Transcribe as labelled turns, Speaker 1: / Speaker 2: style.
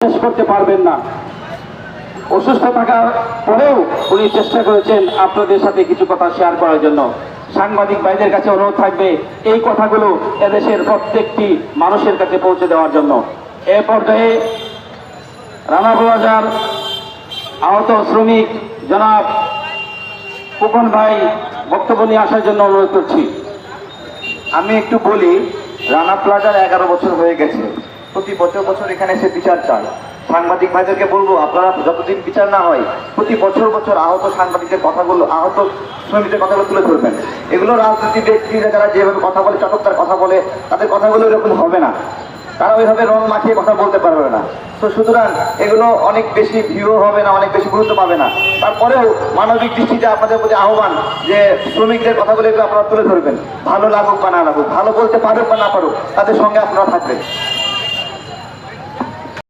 Speaker 1: শেষ করতে পারবেন না। অসুস্থ থাকার পরেও উনি চেষ্টা করেছেন আপনাদের সাথে কিছু কথা শেয়ার করার জন্য। সাংবাদিক ভাইদের কাছে অনুরোধ থাকবে এই কথাগুলো এদেশের প্রত্যেকটি মানুষের কাছে পৌঁছে দেওয়ার জন্য। এ পর্যায়ে রানাবাজার আহত শ্রমিক জনাব খোকন ভাই বক্তব্য নিয়ে আসার জন্য অনুরোধ করছি।
Speaker 2: আমি একটু বলি, রানা প্লাজার 11 বছর হয়ে গেছে। প্রতি বছর বছর এখানে এসে বিচার চান। সাংবাদিক ভাইদেরকে বলবো, আপনারা যতদিন বিচার না হয় প্রতি বছর বছর আহত সাংবাদিকদের কথাগুলো, আহত শ্রমিকদের কথাগুলো তুলে ধরবেন। এগুলো রাজনীতি ব্যক্তিরা যারা যেভাবে কথা বলে, চটকদার কথা বলে, তাদের কথাগুলো এরকম হবে না। তারা ওইভাবে রং মাখিয়ে কথা বলতে পারবে না। তো সুতরাং এগুলো অনেক বেশি ভিউ হবে না, অনেক বেশি গুরুত্ব পাবে না। তারপরেও মানবিক দৃষ্টিতে আপনাদের প্রতি আহ্বান যে শ্রমিকদের কথাগুলো এগুলো আপনারা তুলে ধরবেন। ভালো লাগুক বা না লাগুক, ভালো বলতে পারুক বা না পারুক, তাদের সঙ্গে আপনারা থাকবেন।